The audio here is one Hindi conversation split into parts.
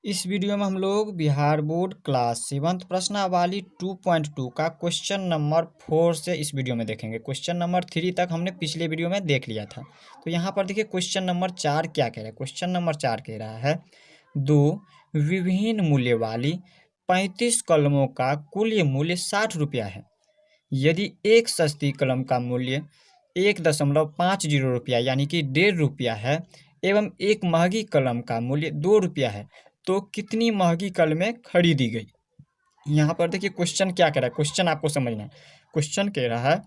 इस वीडियो में हम लोग बिहार बोर्ड क्लास 7th प्रश्नावली 2.2 का क्वेश्चन नंबर 4 से इस वीडियो में देखेंगे। क्वेश्चन नंबर 3 तक हमने पिछले वीडियो में देख लिया था। तो यहाँ पर देखिए क्वेश्चन नंबर 4 क्या कह रहा है। क्वेश्चन नंबर 4 कह रहा है दो विभिन्न मूल्य वाली 35 कलमों का कुल मूल्य 60 रुपया है। यदि एक सस्ती कलम का मूल्य 1.50 रुपया यानी कि 1.5 रुपया है एवं एक महंगी कलम का मूल्य 2 रुपया है तो कितनी महंगी कलमें खरीदी गई। यहाँ पर देखिए क्वेश्चन क्या कह रहा है, क्वेश्चन आपको समझना है। क्वेश्चन कह रहा है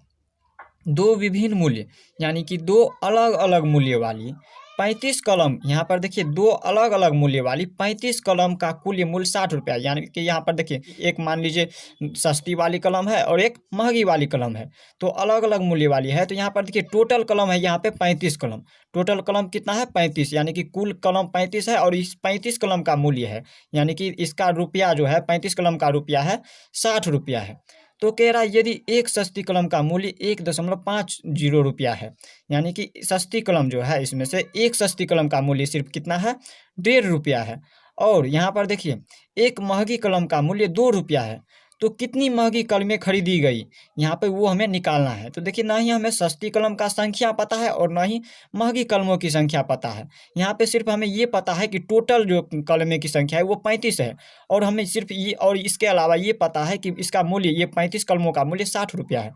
दो विभिन्न मूल्य यानी कि दो अलग अलग मूल्य वाली 35 कलम, यहाँ पर देखिए दो अलग अलग मूल्य वाली 35 कलम का कुल मूल्य 60 रुपया, यानी कि यहाँ पर देखिए एक मान लीजिए सस्ती वाली कलम है और एक महंगी वाली कलम है, तो अलग अलग मूल्य वाली है। तो यहाँ पर देखिए टोटल कलम है यहाँ पे 35 कलम, टोटल कलम कितना है 35, यानी कि कुल कलम 35 है और इस 35 कलम का मूल्य है, यानी कि इसका रुपया जो है 35 कलम का रुपया है 60 रुपया है। तो कह रहा है यदि एक सस्ती कलम का मूल्य 1.50 रुपया है, यानी कि सस्ती कलम जो है इसमें से एक सस्ती कलम का मूल्य सिर्फ कितना है 1.5 रुपया है, और यहाँ पर देखिए एक महंगी कलम का मूल्य 2 रुपया है, तो कितनी महंगी कलमें खरीदी गई यहाँ पे वो हमें निकालना है। तो देखिए ना ही हमें सस्ती कलम का संख्या पता है और ना ही महंगी कलमों की संख्या पता है। यहाँ पे सिर्फ हमें ये पता है कि टोटल जो कलमें की संख्या है वो 35 है, और हमें सिर्फ ये और इसके अलावा ये पता है कि इसका मूल्य ये 35 कलमों का मूल्य 60 रुपया है,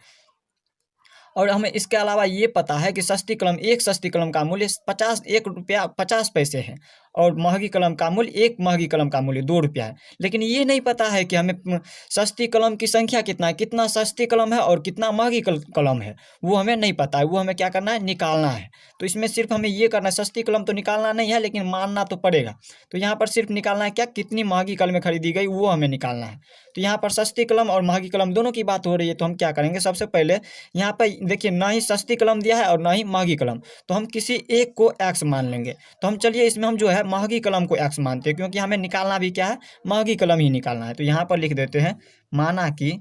और हमें इसके अलावा ये पता है कि सस्ती कलम एक सस्ती कलम का मूल्य 1 रुपया 50 पैसे है, और महंगी कलम का मूल्य एक महंगी कलम का मूल्य 2 रुपया है। लेकिन ये नहीं पता है कि हमें सस्ती कलम की संख्या कितना है, कितना सस्ती कलम है और कितना महंगी कलम है, वो हमें नहीं पता है। वो हमें क्या करना है, निकालना है। तो इसमें सिर्फ हमें ये करना है, सस्ती कलम तो निकालना नहीं है लेकिन मानना तो पड़ेगा। तो यहाँ पर सिर्फ निकालना है क्या, कितनी महंगी कलमें खरीदी गई वो हमें निकालना है। तो यहाँ पर सस्ती कलम और महंगी कलम दोनों की बात हो रही है, तो हम क्या करेंगे, सबसे पहले यहाँ पर देखिए ना ही सस्ती कलम दिया है और ना ही महंगी कलम, तो हम किसी एक को एक्स मान लेंगे। तो हम चलिए इसमें हम जो है महंगी कलम को एक्स मानते हैं, क्योंकि हमें निकालना भी क्या है, महंगी कलम ही निकालना है। तो यहाँ पर लिख देते हैं माना कि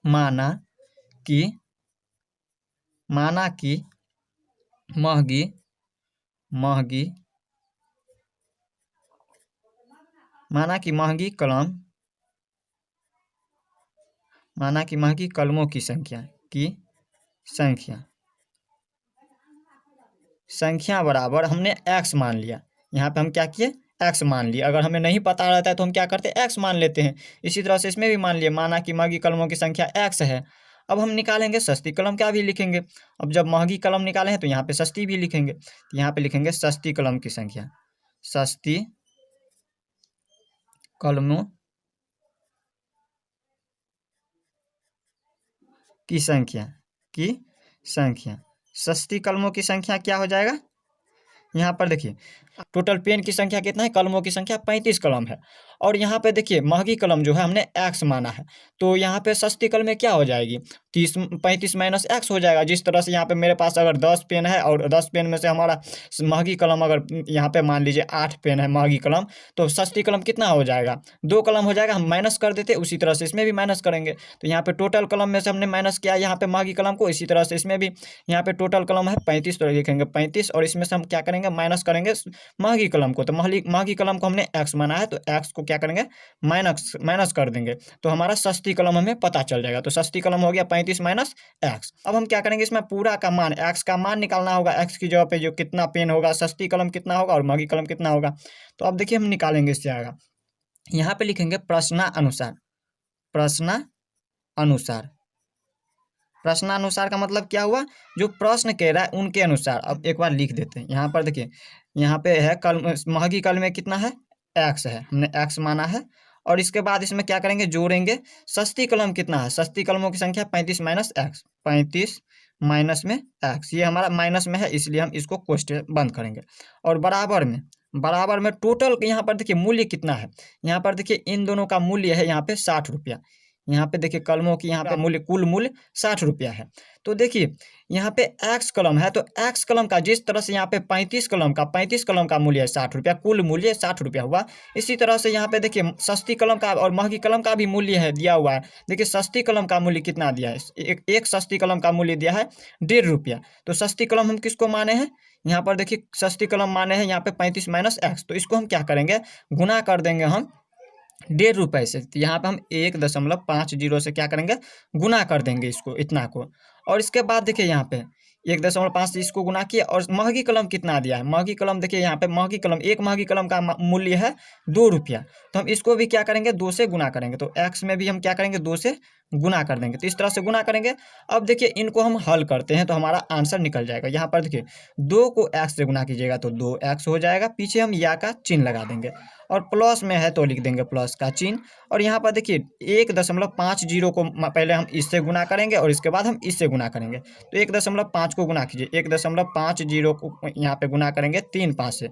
माना कि माना कि महंगी महंगी माना कि महंगी कलम माना कि महंगी कलमों की संख्या बराबर हमने एक्स मान लिया। यहाँ पे हम क्या किए, एक्स मान लिया। अगर हमें नहीं पता रहता है तो हम क्या करते हैं, एक्स मान लेते हैं। इसी तरह से इसमें भी मान लिया, माना कि महंगी कलमों की संख्या एक्स है। अब हम निकालेंगे सस्ती कलम क्या भी लिखेंगे। अब जब महंगी कलम निकाले हैं तो यहाँ पे सस्ती भी लिखेंगे, तो यहाँ पे लिखेंगे सस्ती कलम की संख्या, सस्ती कलमों की संख्या सस्ती कलमों की संख्या क्या हो जाएगा, यहाँ पर देखिए टोटल पेन की संख्या कितना है, कलमों की संख्या 35 कलम है, और यहाँ पे देखिए महंगी कलम जो है हमने एक्स माना है, तो यहाँ पे सस्ती कलम में क्या हो जाएगी, 35 माइनस एक्स हो जाएगा। जिस तरह से यहाँ पे मेरे पास अगर 10 पेन है और 10 पेन में से हमारा महंगी कलम अगर यहाँ पे मान लीजिए 8 पेन है महंगी कलम, तो सस्ती कलम कितना हो जाएगा, 2 कलम हो जाएगा। हम माइनस कर देते, उसी तरह से इसमें भी माइनस करेंगे। तो यहाँ पे टोटल कलम में से हमने माइनस किया यहाँ पे महंगी कलम को, इसी तरह से इसमें भी यहाँ पे टोटल कलम है 35, तो लिखेंगे 35, और इसमें से हम क्या करेंगे, माइनस करेंगे महंगी कलम को। तो महंगी कलम को हमने एक्स माना है, तो एक्स को क्या करेंगे, माइनस कर देंगे, तो हमारा सस्ती कलम हमें पता चल जाएगा। तो सस्ती कलम हो गया 35 माइनस एक्स। अब हम क्या करेंगे, इसमें पूरा का मान, एक्स का मान निकालना होगा। एक्स की जगह पे जो कितना पेन होगा, सस्ती कलम कितना होगा और महंगी कलम कितना होगा। तो अब देखिए हम निकालेंगे इससे आएगा, यहाँ पे लिखेंगे प्रश्नानुसार। प्रश्नानुसार प्रश्नानुसार का मतलब क्या हुआ, जो प्रश्न कह रहा है उनके अनुसार। अब एक बार लिख देते हैं, यहाँ पर देखिए यहाँ पे है महंगी कलम में कितना है, एक्स है, हमने एक्स माना है। और इसके बाद इसमें क्या करेंगे, जोड़ेंगे सस्ती कलम कितना है, सस्ती कलमों की संख्या 35 माइनस एक्स, 35 माइनस में एक्स, ये हमारा माइनस में है इसलिए हम इसको क्वेश्चन बंद करेंगे। और बराबर में टोटल यहाँ पर देखिए मूल्य कितना है, यहाँ पर देखिए इन दोनों का मूल्य है यहाँ पे 60 रुपया, यहाँ पे देखिए कलमों की यहाँ पे मूल्य कुल मूल्य 60 रुपया है। तो देखिए यहाँ पे एक्स कलम है, तो एक्स कलम का जिस तरह से यहाँ पे 35 कलम का मूल्य है 60 रुपया, कुल मूल्य 60 रुपया हुआ। इसी तरह से यहाँ पे देखिए सस्ती कलम का और महंगी कलम का भी मूल्य है दिया हुआ है। देखिए सस्ती कलम का मूल्य कितना दिया है, एक सस्ती कलम का मूल्य दिया है 1.5 रुपया। तो सस्ती कलम हम किसको माने हैं, यहाँ पर देखिए सस्ती कलम माने हैं यहाँ पे 35 माइनस एक्स। तो इसको हम क्या करेंगे, गुना कर देंगे हम 1.5 रुपये से। तो यहाँ पे हम 1.50 से क्या करेंगे, गुना कर देंगे इसको, इतना को। और इसके बाद देखिए यहाँ पे 1.5 से इसको गुना किया। और महंगी कलम कितना दिया है, महंगी कलम देखिए यहाँ पे महंगी कलम, एक महंगी कलम का मूल्य है 2 रुपया। तो हम इसको भी क्या करेंगे, 2 से गुना करेंगे। तो एक्स में भी हम क्या करेंगे, 2 से गुना कर देंगे। तो इस तरह से गुना करेंगे। अब देखिए इनको हम हल करते हैं तो हमारा आंसर निकल जाएगा। यहाँ पर देखिए 2 को एक्स से गुना कीजिएगा तो 2x हो जाएगा, पीछे हम या का चिन्ह लगा देंगे, और प्लस में है तो लिख देंगे प्लस का चिन्ह। और यहाँ पर देखिए 1.50 को पहले हम इससे गुना करेंगे और इसके बाद हम इससे गुना करेंगे। तो 1.5 को गुना कीजिए, 1.50 को यहाँ पे गुना करेंगे 3 5 से।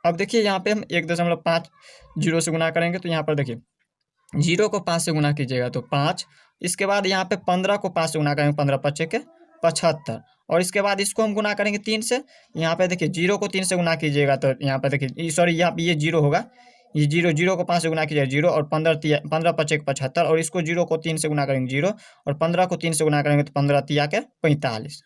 अब देखिए यहाँ पे हम 1.50 से गुना करेंगे तो यहाँ पर देखिए 0 को 5 से गुना कीजिएगा तो 5। इसके बाद यहाँ पे 15 को 5 से गुना करेंगे, 15 पच्चे के 75। और इसके बाद इसको हम गुना करेंगे 3 से। यहाँ पे देखिए 0 को 3 से गुना कीजिएगा तो यहाँ पे देखिए सॉरी यहाँ पे ये 0 होगा, ये 0 को 5 से गुना कीजिएगा 0, और 15 पच्चे के 75। और इसको 0 को 3 से गुना करेंगे 0, और 15 को 3 से गुना करेंगे तो 15 तिया के 45।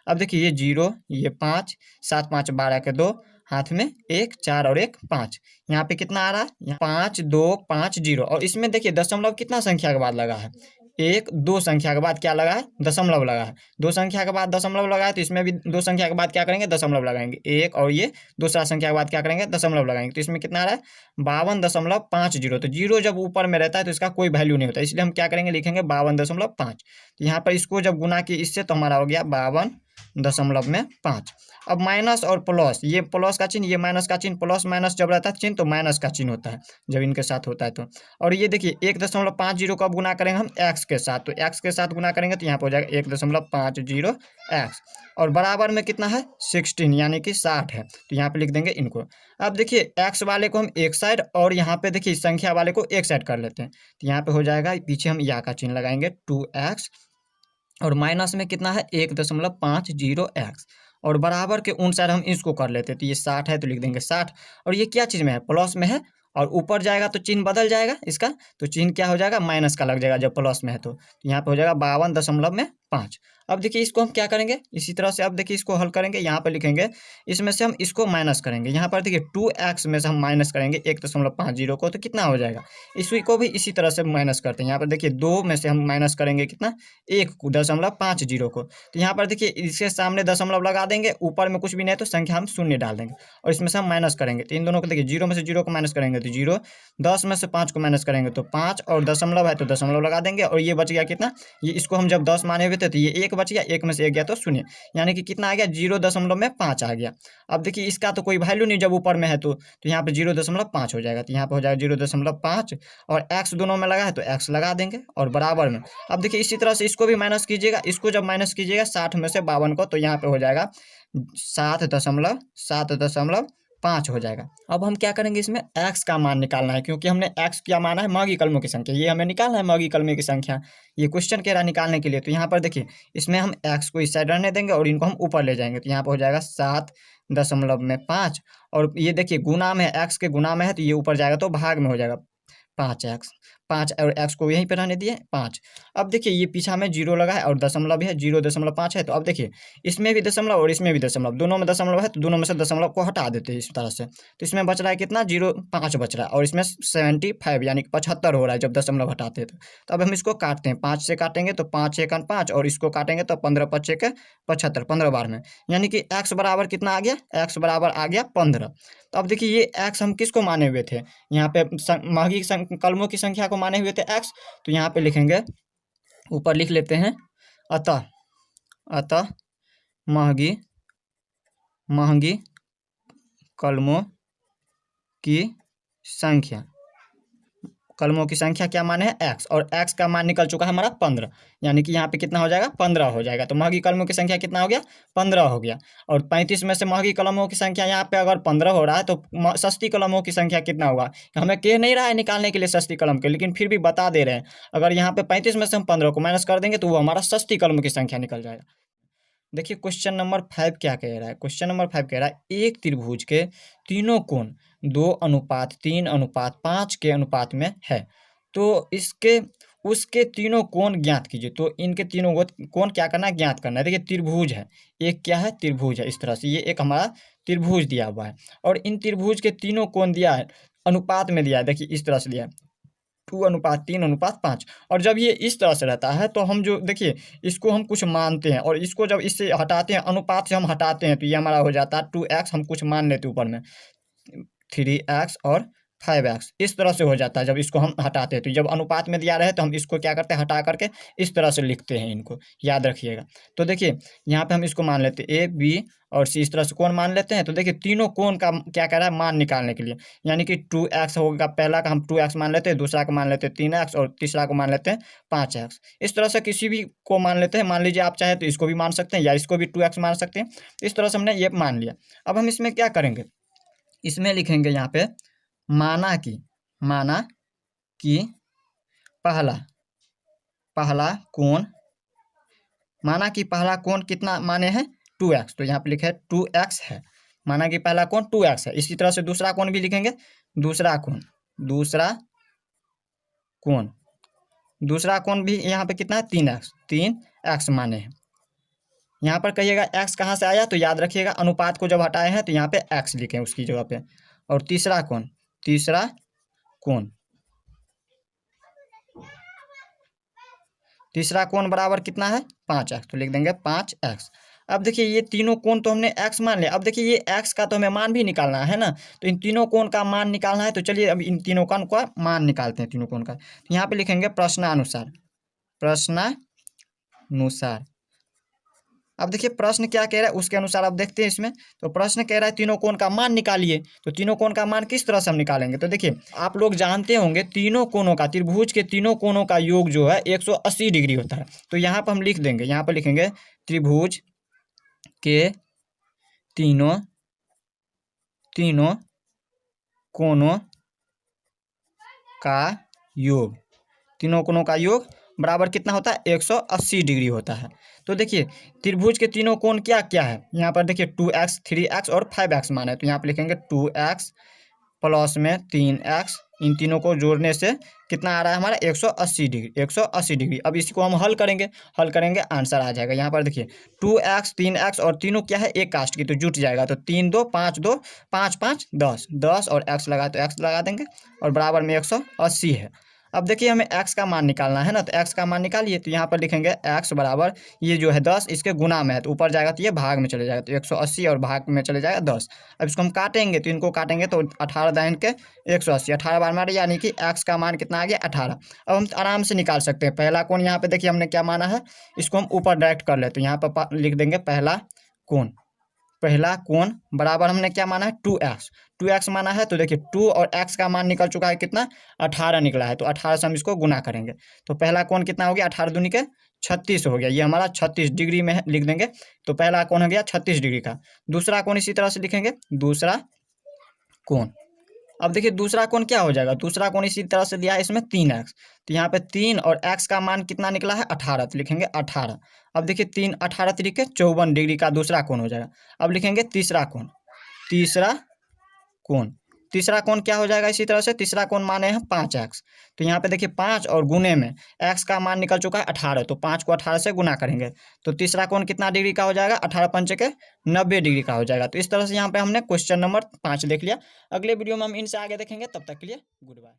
अब देखिए ये 0, ये 5, 7 5 12 के 2, हाथ में 1 4 और 1 5। यहाँ पे कितना आ रहा है, 5 2 5 0। और इसमें देखिए दशमलव कितना संख्या के बाद लगा है, 1 2 संख्या के बाद क्या लगा है, दशमलव लगा है। 2 संख्या के बाद दशमलव लगा है तो इसमें भी 2 संख्या के बाद क्या करेंगे, दशमलव लगाएंगे 1, और ये दूसरा संख्या के बाद क्या करेंगे, दशमलव लगाएंगे। तो इसमें कितना आ रहा है, 52.50। तो 0 जब ऊपर में रहता है तो इसका कोई वैल्यू नहीं होता, इसलिए हम क्या करेंगे, लिखेंगे 52.5। तो यहाँ पर इसको जब गुना किए इससे तो हमारा हो गया 52.5। अब माइनस और प्लस, ये प्लस का चिन्ह, ये माइनस का चिन्ह, प्लस माइनस जब रहता है चिन्ह तो माइनस का चिन्ह होता है जब इनके साथ होता है तो। और ये देखिए 1.50 को अब गुना करेंगे हम एक्स के साथ, तो एक्स के साथ गुना करेंगे तो यहाँ पर हो जाएगा 1.50 एक्स। और बराबर में कितना है, 16 यानी कि 60 है। तो यहाँ पे लिख देंगे इनको। अब देखिए एक्स वाले को हम एक साइड और यहाँ पे देखिए संख्या वाले को एक साइड कर लेते हैं। तो यहाँ पे हो जाएगा, पीछे हम या का चिन्ह लगाएंगे 2x, और माइनस में कितना है 1.50 एक्स, और बराबर के उन साइड हम इसको कर लेते हैं। तो ये 60 है तो लिख देंगे 60। और ये क्या चीज़ में है, प्लस में है, और ऊपर जाएगा तो चिन्ह बदल जाएगा इसका, तो चिन्ह क्या हो जाएगा, माइनस का लग जाएगा जब प्लस में है। तो यहाँ पे हो जाएगा 52.5। अब देखिए इसको हम क्या करेंगे, इसी तरह से अब देखिए इसको हल करेंगे। यहाँ पे लिखेंगे इसमें से हम इसको माइनस करेंगे। यहाँ पर देखिए 2x में से हम माइनस करेंगे 1.50 को, तो कितना हो जाएगा, इसी को भी इसी तरह से माइनस करते हैं। यहाँ पर देखिए 2 में से हम माइनस करेंगे कितना, 1.50 को। तो यहाँ पर देखिए इसके सामने दशमलव लगा देंगे, ऊपर में कुछ भी नहीं तो संख्या हम शून्य डाल देंगे, और इसमें से हम माइनस करेंगे। तो इन दोनों को देखिए 0 में से 0 को माइनस करेंगे तो 0, 10 में से 5 को माइनस करेंगे तो 5, और दशमलव है तो दशमलव लगा देंगे। और ये बच गया कितना, ये इसको हम जब 10 माने हुए थे तो ये 1 बच गया, 1 में से 1 गया तो शून्य, यानी कि कितना आ गया, 0.5 आ गया। अब देखिए इसका तो कोई वैल्यू नहीं जब ऊपर में है तो यहाँ पे 0.5 हो जाएगा। तो यहाँ पे हो जाएगा 0.5, और x दोनों में लगा है तो x लगा देंगे, और बराबर में। अब देखिए इसी तरह से इसको भी माइनस कीजिएगा, इसको जब माइनस कीजिएगा 60 में से 52 को, तो यहाँ पे हो जाएगा 7.5 हो जाएगा। अब हम क्या करेंगे, इसमें x का मान निकालना है, क्योंकि हमने x क्या माना है, महंगी कलमों की संख्या, ये हमें निकालना है महंगी कलमों की संख्या, ये क्वेश्चन कह रहा है निकालने के लिए। तो यहाँ पर देखिए इसमें हम x को इस साइड रहने देंगे और इनको हम ऊपर ले जाएंगे। तो यहाँ पर हो जाएगा 7.5, और ये देखिए गुना में है, x के गुना में है तो ये ऊपर जाएगा तो भाग में हो जाएगा 5x, 5, और x को यहीं पे रहने दिए 5। अब देखिए ये पीछा में 0 लगा है और दशमलव भी है, 0.5 है। तो अब देखिए इसमें भी दशमलव और इसमें भी दशमलव, दोनों में दशमलव है तो दोनों में से दशमलव को हटा देते हैं इस तरह से। तो इसमें बच रहा है कितना, 0.5 बच रहा है, और इसमें 75 यानी कि 75 हो रहा है जब दशमलव हटाते हैं। तो अब हम इसको काटते हैं, 5 से काटेंगे तो 5 1 5, और इसको काटेंगे तो 15 5 के 75, 15 बार में, यानी कि x बराबर कितना आ गया, x बराबर आ गया 15। तो अब देखिए ये x हम किसको माने हुए थे, यहाँ पे महंगी कलमों की संख्या को माने हुए थे x। तो यहाँ पे लिखेंगे, ऊपर लिख लेते हैं, अतः महंगी कलमों की संख्या कलमों की संख्या क्या मान है x, और x का मान निकल चुका है हमारा 15, यानी कि यहाँ पे कितना हो जाएगा 15 हो जाएगा। तो महंगी कलमों की संख्या कितना हो गया 15 हो गया। और 35 में से महंगी कलमों की संख्या यहाँ पे अगर 15 हो रहा है तो सस्ती कलमों की संख्या कितना होगा, हमें कह नहीं रहा है निकालने के लिए सस्ती कलम के, लेकिन फिर भी बता दे रहे हैं। अगर यहाँ पे 35 में से हम 15 को माइनस कर देंगे तो वो हमारा सस्ती कलम की संख्या निकल जाएगा। देखिए क्वेश्चन नंबर 5 क्या कह रहा है। क्वेश्चन नंबर 5 कह रहा है एक त्रिभुज के तीनों कोण 2:3:5 के अनुपात में है, तो इसके उसके तीनों कोण ज्ञात कीजिए। तो इनके तीनों कोण क्या करना है, ज्ञात करना है। देखिए त्रिभुज है, एक क्या है त्रिभुज है, इस तरह से ये एक हमारा त्रिभुज दिया हुआ है, और इन त्रिभुज के तीनों कोण दिया है, अनुपात में दिया है। देखिए इस तरह से दिया है 2:3:5। और जब ये इस तरह से रहता है तो हम जो देखिए इसको हम कुछ मानते हैं, और इसको जब इससे हटाते हैं, अनुपात से हम हटाते हैं, तो ये हमारा हो जाता है 2x, हम कुछ मान लेते हैं ऊपर में 3x और 5x, इस तरह से हो जाता है जब इसको हम हटाते हैं। तो जब अनुपात में दिया रहे तो हम इसको क्या करते हैं, हटा करके इस तरह से लिखते हैं, इनको याद रखिएगा। तो देखिए यहाँ पे हम इसको मान लेते हैं a b और c, इस तरह से कोण मान लेते हैं। तो देखिए तीनों कोण का क्या कह रहा है, मान निकालने के लिए, यानी कि 2x होगा, पहला का हम 2x मान लेते हैं, दूसरा को मान लेते हैं 3x, और तीसरा को मान लेते हैं 5x। इस तरह से किसी भी को मान लेते हैं। मान लीजिए आप चाहे तो इसको भी मान सकते हैं या इसको भी 2x मान सकते हैं। इस तरह से हमने ये मान लिया। अब हम इसमें क्या करेंगे, इसमें लिखेंगे यहाँ पे माना कि पहला कोण, माना कि पहला कोण कितना माने हैं 2x, तो यहाँ पे लिखे है 2x है, माना कि पहला कोण 2x है। इसी तरह से दूसरा कोण भी लिखेंगे, दूसरा कोण भी यहाँ पे कितना है 3x माने हैं। यहाँ पर कहिएगा x कहाँ से आया, तो याद रखिएगा अनुपात को जब हटाए हैं तो यहाँ पे x लिखें उसकी जगह पे। और तीसरा कोण बराबर कितना है 5x, तो लिख देंगे 5x। अब देखिए ये तीनों कोण तो हमने x मान लिया। अब देखिए ये x का तो हमें मान भी निकालना है ना, तो इन तीनों कोण का मान निकालना है। तो चलिए अब इन तीनों कोण का मान निकालते हैं, तीनों कोण का। तो यहाँ पे लिखेंगे प्रश्नानुसार। अब देखिए प्रश्न क्या कह रहा है उसके अनुसार अब देखते हैं इसमें। तो प्रश्न कह रहा है तीनों कोण का मान निकालिए। तो तीनों कोण का मान किस तरह से हम निकालेंगे, तो देखिए आप लोग जानते होंगे तीनों कोणों का, त्रिभुज के तीनों कोणों का योग जो है 180 डिग्री होता है। तो यहाँ पर हम लिख देंगे, यहाँ पर लिखेंगे त्रिभुज के तीनों कोणों का योग, तीनों कोणों का योग बराबर कितना होता है 180 डिग्री होता है। तो देखिए त्रिभुज के तीनों कोण क्या क्या है, यहाँ पर देखिए 2x 3x और 5x मान है। तो यहाँ पर लिखेंगे 2x प्लस में 3x, इन तीनों को जोड़ने से कितना आ रहा है हमारा 180 डिग्री। अब इसको हम हल करेंगे आंसर आ जाएगा। यहाँ पर देखिए 2x 3x और तीनों क्या है एक कास्ट की, तो जुट जाएगा। तो 3 2 5 2 5 5 10 और x लगा तो x लगा देंगे, और बराबर में 180 है। अब देखिए हमें x का मान निकालना है ना, तो x का मान निकालिए। तो यहाँ पर लिखेंगे x बराबर ये जो है 10, इसके गुना में है तो ऊपर जाएगा तो ये भाग में चले जाएगा, तो 180 और भाग में चले जाएगा 10। अब इसको हम काटेंगे, तो इनको काटेंगे तो 18 दाइन के 180, 18 बार मारे, यानी कि x का मान कितना आ गया 18। अब हम आराम से निकाल सकते हैं पहला कोण। यहाँ पे देखिए हमने क्या माना है, इसको हम ऊपर डायरेक्ट कर लेते हैं। यहाँ पर लिख देंगे पहला कोण बराबर हमने क्या माना है 2x माना है। तो देखिए 2 और x का मान निकल चुका है कितना 18 निकला है, तो 18 से हम इसको गुना करेंगे। तो पहला कोण कितना हो गया 18 दूनी के 36 हो गया, ये हमारा 36 डिग्री में है, लिख देंगे। तो पहला कोण हो गया 36 डिग्री का। दूसरा कोण इसी तरह से लिखेंगे, दूसरा कोण। अब देखिए दूसरा कोण क्या हो जाएगा, दूसरा कोण इसी तरह से दिया है इसमें 3x, तो यहाँ पे 3 और x का मान कितना निकला है 18, तो लिखेंगे 18। अब देखिए 3 18 तरीके 54 डिग्री का दूसरा कोण हो जाएगा। अब लिखेंगे तीसरा कोण क्या हो जाएगा, इसी तरह से तीसरा कोण माने हैं 5x। तो यहाँ पे देखिए 5 और गुने में x का मान निकल चुका है 18, तो 5 को 18 से गुना करेंगे तो तीसरा कोण कितना डिग्री का हो जाएगा 18 पंचे के 90 डिग्री का हो जाएगा। तो इस तरह से यहाँ पे हमने क्वेश्चन नंबर 5 देख लिया। अगले वीडियो में हम इनसे आगे देखेंगे, तब तक के लिए गुड बाय।